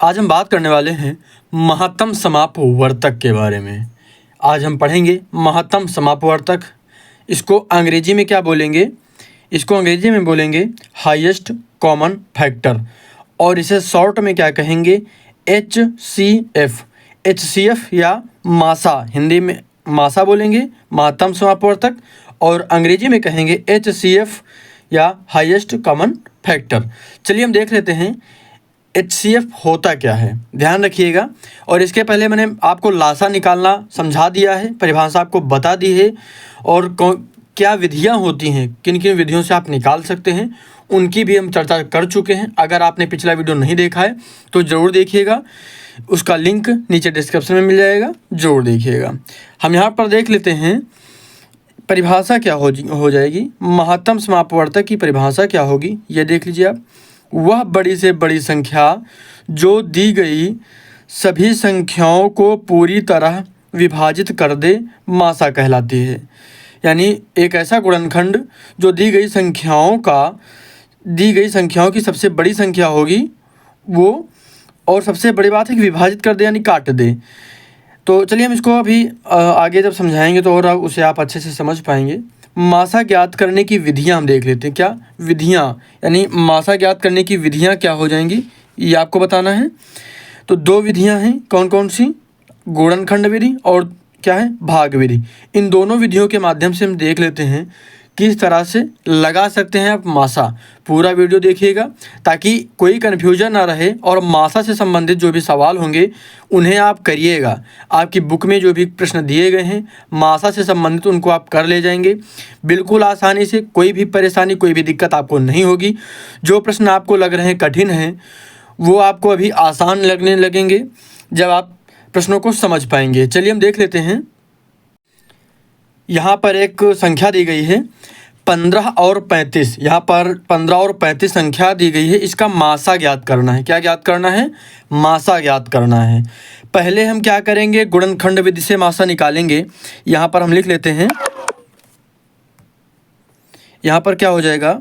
आज हम बात करने वाले हैं महत्तम समापवर्तक के बारे में। आज हम पढ़ेंगे महत्तम समापवर्तक। इसको अंग्रेजी में क्या बोलेंगे? इसको अंग्रेजी में बोलेंगे हाईएस्ट कॉमन फैक्टर, और इसे शॉर्ट में क्या कहेंगे? HCF। HCF या मासा, हिंदी में मासा बोलेंगे महत्तम समापवर्तक, और अंग्रेजी में कहेंगे HCF या हाईएस्ट कॉमन फैक्टर। चलिए हम देख लेते हैं HCF होता क्या है, ध्यान रखिएगा। और इसके पहले मैंने आपको लासा निकालना समझा दिया है, परिभाषा आपको बता दी है, और क्या विधियां होती हैं, किन किन विधियों से आप निकाल सकते हैं, उनकी भी हम चर्चा कर चुके हैं। अगर आपने पिछला वीडियो नहीं देखा है तो ज़रूर देखिएगा, उसका लिंक नीचे डिस्क्रिप्शन में मिल जाएगा, ज़रूर देखिएगा। हम यहाँ पर देख लेते हैं परिभाषा क्या हो जाएगी। महत्तम समापवर्तक की परिभाषा क्या होगी, ये देख लीजिए आप। वह बड़ी से बड़ी संख्या जो दी गई सभी संख्याओं को पूरी तरह विभाजित कर दे, मासा कहलाती है। यानी एक ऐसा गुणनखंड जो दी गई संख्याओं की सबसे बड़ी संख्या होगी वो, और सबसे बड़ी बात है कि विभाजित कर दे यानी काट दे। तो चलिए हम इसको अभी आगे जब समझाएंगे तो और उसे आप अच्छे से समझ पाएंगे। मासा ज्ञात करने की विधियां हम देख लेते हैं। क्या विधियां, यानी मासा ज्ञात करने की विधियां क्या हो जाएंगी, ये आपको बताना है। तो दो विधियां हैं, कौन कौन सी? गुणनखंड विधि और क्या है? भाग विधि। इन दोनों विधियों के माध्यम से हम देख लेते हैं किस तरह से लगा सकते हैं आप मासा। पूरा वीडियो देखिएगा ताकि कोई कन्फ्यूजन ना रहे, और मासा से संबंधित जो भी सवाल होंगे उन्हें आप करिएगा। आपकी बुक में जो भी प्रश्न दिए गए हैं मासा से संबंधित, उनको आप कर ले जाएंगे बिल्कुल आसानी से। कोई भी परेशानी, कोई भी दिक्कत आपको नहीं होगी। जो प्रश्न आपको लग रहे हैं कठिन हैं, वो आपको अभी आसान लगने लगेंगे जब आप प्रश्नों को समझ पाएंगे। चलिए हम देख लेते हैं। यहाँ पर एक संख्या दी गई है 15 और 35। यहाँ पर 15 और 35 संख्या दी गई है, इसका मासा ज्ञात करना है। क्या ज्ञात करना है? मासा ज्ञात करना है। पहले हम क्या करेंगे? गुणनखंड विधि से मासा निकालेंगे। यहाँ पर हम लिख लेते हैं, यहाँ पर क्या हो जाएगा?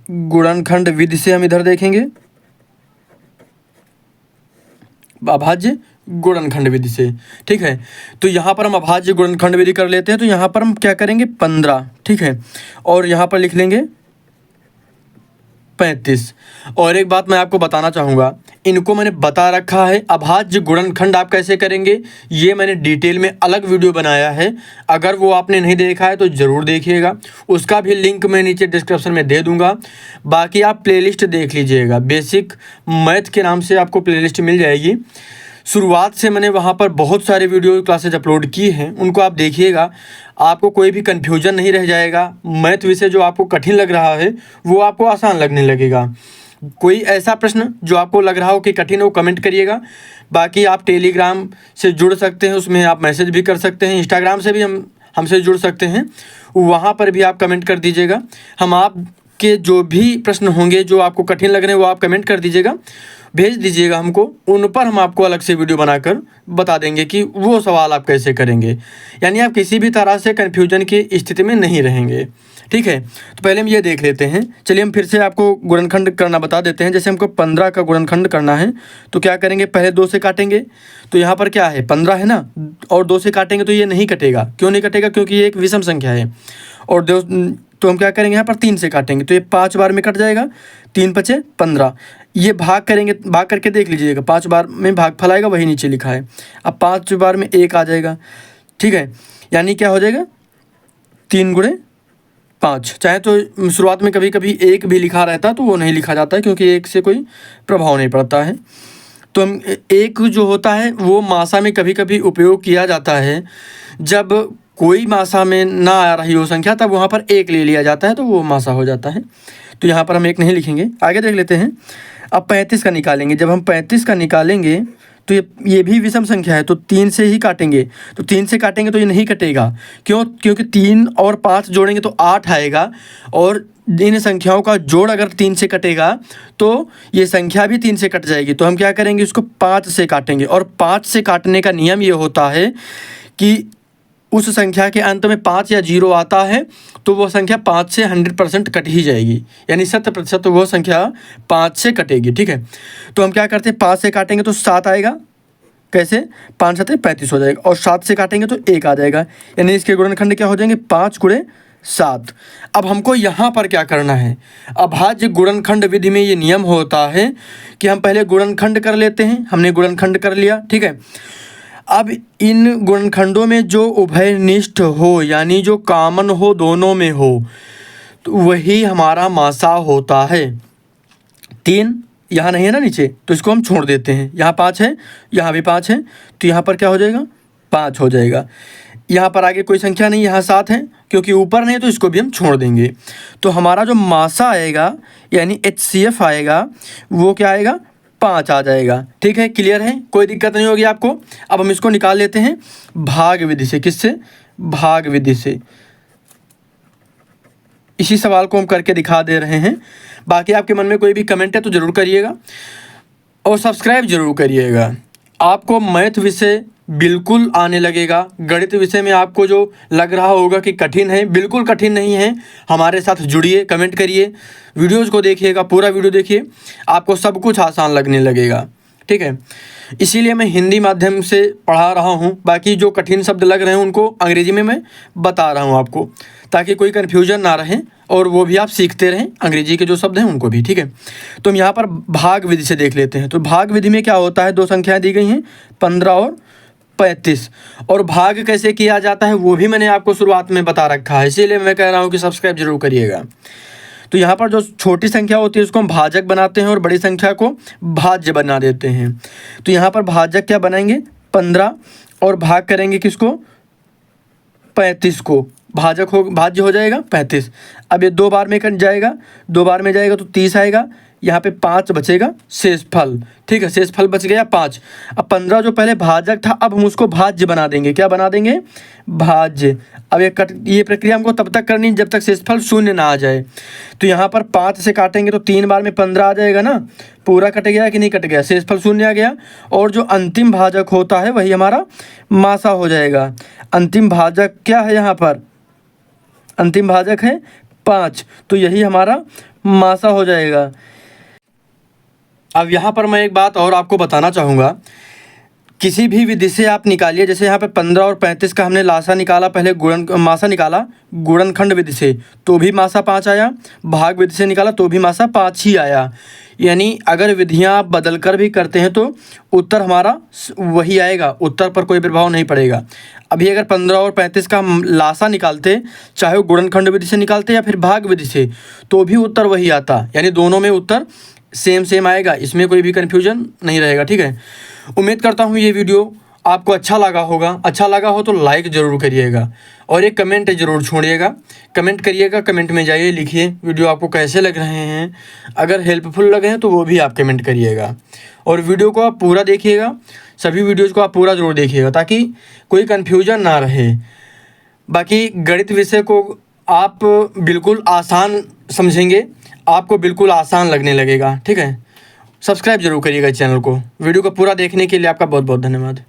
गुणनखंड विधि से हम इधर देखेंगे, अभाज्य गुणनखंड विधि से, ठीक है। तो यहाँ पर हम अभाज्य गुणनखंड विधि कर लेते हैं। तो यहाँ पर हम क्या करेंगे? 15, ठीक है, और यहाँ पर लिख लेंगे 35। और एक बात मैं आपको बताना चाहूँगा, इनको मैंने बता रखा है अभाज्य गुणनखंड आप कैसे करेंगे, ये मैंने डिटेल में अलग वीडियो बनाया है। अगर वो आपने नहीं देखा है तो ज़रूर देखिएगा, उसका भी लिंक मैं नीचे डिस्क्रिप्शन में दे दूँगा। बाकी आप प्लेलिस्ट देख लीजिएगा, बेसिक मैथ के नाम से आपको प्लेलिस्ट मिल जाएगी। शुरुआत से मैंने वहाँ पर बहुत सारे वीडियो क्लासेज अपलोड किए हैं, उनको आप देखिएगा, आपको कोई भी कन्फ्यूजन नहीं रह जाएगा। मैथ विषय जो आपको कठिन लग रहा है वो आपको आसान लगने लगेगा। कोई ऐसा प्रश्न जो आपको लग रहा हो कि कठिन हो, कमेंट करिएगा। बाकी आप टेलीग्राम से जुड़ सकते हैं, उसमें आप मैसेज भी कर सकते हैं। इंस्टाग्राम से भी हमसे जुड़ सकते हैं, वहाँ पर भी आप कमेंट कर दीजिएगा। हम आपके जो भी प्रश्न होंगे जो आपको कठिन लग रहे हैं वो आप कमेंट कर दीजिएगा, भेज दीजिएगा हमको, उन पर हम आपको अलग से वीडियो बनाकर बता देंगे कि वो सवाल आप कैसे करेंगे। यानी आप किसी भी तरह से कन्फ्यूजन की स्थिति में नहीं रहेंगे, ठीक है। तो पहले हम ये देख लेते हैं। चलिए हम फिर से आपको गुणनखंड करना बता देते हैं। जैसे हमको 15 का गुणनखंड करना है तो क्या करेंगे? पहले 2 से काटेंगे। तो यहाँ पर क्या है? 15 है ना, और 2 से काटेंगे तो ये नहीं कटेगा। क्यों नहीं कटेगा? क्योंकि ये एक विषम संख्या है। और तो हम क्या करेंगे? यहाँ पर 3 से काटेंगे तो ये 5 बार में कट जाएगा। 3 5 15। ये भाग करेंगे, भाग करके देख लीजिएगा, 5 बार में भागफल आएगा, वही नीचे लिखा है। अब 5 बार में 1 आ जाएगा, ठीक है। यानी क्या हो जाएगा? 3 गुणे 5। चाहे तो शुरुआत में कभी कभी 1 भी लिखा रहता तो वो नहीं लिखा जाता है, क्योंकि 1 से कोई प्रभाव नहीं पड़ता है। तो हम 1 जो होता है वो मासा में कभी कभी उपयोग किया जाता है। जब कोई मासा में ना आ रही हो संख्या, तब वहाँ पर 1 ले लिया जाता है, तो वो मासा हो जाता है। तो यहाँ पर हम 1 नहीं लिखेंगे। आगे देख लेते हैं। अब 35 का निकालेंगे। जब हम 35 का निकालेंगे तो ये भी विषम संख्या है, तो 3 से ही काटेंगे। तो 3 से काटेंगे तो ये नहीं कटेगा। क्यों? क्योंकि 3 और 5 जोड़ेंगे तो 8 आएगा, और इन संख्याओं का जोड़ अगर 3 से कटेगा तो ये संख्या भी 3 से कट जाएगी। तो हम क्या करेंगे? इसको 5 से काटेंगे। और 5 से काटने का नियम ये होता है कि उस संख्या के अंत में 5 या 0 आता है तो वो संख्या 5 से 100% कट ही जाएगी, यानी 100% वो संख्या 5 से कटेगी। ठीक है, तो हम क्या करते हैं, 5 से काटेंगे तो 7 आएगा। कैसे, 5 7 35 हो जाएगा, और 7 से काटेंगे तो 1 आ जाएगा, यानी इसके गुणनखंड क्या हो जाएंगे, 5 × 7। अब हमको यहाँ पर क्या करना है, अभाज्य गुणनखंड विधि में ये नियम होता है कि हम पहले गुणनखंड कर लेते हैं। हमने गुणनखंड कर लिया, ठीक है। अब इन गुणनखंडों में जो उभयनिष्ठ हो, यानी जो कॉमन हो, दोनों में हो, तो वही हमारा मासा होता है। 3 यहाँ नहीं है ना नीचे, तो इसको हम छोड़ देते हैं। यहाँ 5 है, यहाँ भी 5 है, तो यहाँ पर क्या हो जाएगा, 5 हो जाएगा। यहाँ पर आगे कोई संख्या नहीं, यहाँ 7 है, क्योंकि ऊपर नहीं, तो इसको भी हम छोड़ देंगे। तो हमारा जो मासा आएगा, यानी HCF आएगा, वो क्या आएगा, 5 आ जाएगा। ठीक है, क्लियर है, कोई दिक्कत नहीं होगी आपको। अब हम इसको निकाल लेते हैं भाग विधि से। किससे, भाग विधि से। इसी सवाल को हम करके दिखा दे रहे हैं। बाकी आपके मन में कोई भी कमेंट है तो ज़रूर करिएगा, और सब्सक्राइब जरूर करिएगा। आपको मैथ विषय बिल्कुल आने लगेगा। गणित विषय में आपको जो लग रहा होगा कि कठिन है, बिल्कुल कठिन नहीं है। हमारे साथ जुड़िए, कमेंट करिए, वीडियोज़ को देखिएगा, पूरा वीडियो देखिए, आपको सब कुछ आसान लगने लगेगा। ठीक है, इसीलिए मैं हिंदी माध्यम से पढ़ा रहा हूँ। बाकी जो कठिन शब्द लग रहे हैं उनको अंग्रेजी में मैं बता रहा हूँ आपको, ताकि कोई कन्फ्यूजन ना रहे, और वो भी आप सीखते रहें अंग्रेजी के जो शब्द हैं उनको भी। ठीक है, तो हम यहाँ पर भाग विधि से देख लेते हैं। तो भाग विधि में क्या होता है, 2 संख्याएं दी गई हैं, 15 और 35, और भाग कैसे किया जाता है वो भी मैंने आपको शुरुआत में बता रखा है, इसीलिए मैं कह रहा हूँ कि सब्सक्राइब जरूर करिएगा। तो यहाँ पर जो छोटी संख्या होती है उसको हम भाजक बनाते हैं, और बड़ी संख्या को भाज्य बना देते हैं। तो यहाँ पर भाजक क्या बनाएंगे, 15, और भाग करेंगे किसको, 35 को। भाज्य हो जाएगा 35। अब ये 2 बार में कट जाएगा, 2 बार में जाएगा तो 30 आएगा। यहाँ पे 5 बचेगा शेषफल। ठीक है, शेषफल बच गया 5। अब 15 जो पहले भाजक था, अब हम उसको भाज्य बना देंगे। क्या बना देंगे, भाज्य। अब ये प्रक्रिया हमको तब तक करनी जब तक शेषफल 0 ना आ जाए। तो यहाँ पर 5 से काटेंगे तो 3 बार में 15 आ जाएगा ना, पूरा कट गया कि नहीं कट गया, शेषफल 0 आ गया। और जो अंतिम भाजक होता है वही हमारा मासा हो जाएगा। अंतिम भाजक क्या है, यहाँ पर अंतिम भाजक है 5, तो यही हमारा मासा हो जाएगा। अब यहाँ पर मैं एक बात और आपको बताना चाहूँगा, किसी भी विधि से आप निकालिए, जैसे यहाँ पे 15 और 35 का हमने लासा निकाला, पहले मासा निकाला गुणनखंड विधि से तो भी मासा 5 आया, भाग विधि से निकाला तो भी मासा 5 ही आया। यानी अगर विधियाँ आप बदल कर भी करते हैं तो उत्तर हमारा वही आएगा, उत्तर पर कोई प्रभाव नहीं पड़ेगा। अभी अगर 15 और 35 का हम लासा निकालते, चाहे वो गुणनखंड विधि से निकालते या फिर भाग विधि से, तो भी उत्तर वही आता, यानी दोनों में उत्तर सेम आएगा, इसमें कोई भी कन्फ्यूजन नहीं रहेगा। ठीक है, उम्मीद करता हूँ ये वीडियो आपको अच्छा लगा होगा। अच्छा लगा हो तो लाइक ज़रूर करिएगा, और एक कमेंट ज़रूर छोड़िएगा। कमेंट करिएगा, कमेंट में जाइए, लिखिए वीडियो आपको कैसे लग रहे हैं। अगर हेल्पफुल लगे हैं तो वो भी आप कमेंट करिएगा, और वीडियो को आप पूरा देखिएगा, सभी वीडियोज़ को आप पूरा ज़रूर देखिएगा, ताकि कोई कन्फ्यूजन ना रहे। बाकी गणित विषय को आप बिल्कुल आसान समझेंगे, आपको बिल्कुल आसान लगने लगेगा। ठीक है, सब्सक्राइब जरूर करिएगा चैनल को। वीडियो को पूरा देखने के लिए आपका बहुत बहुत धन्यवाद।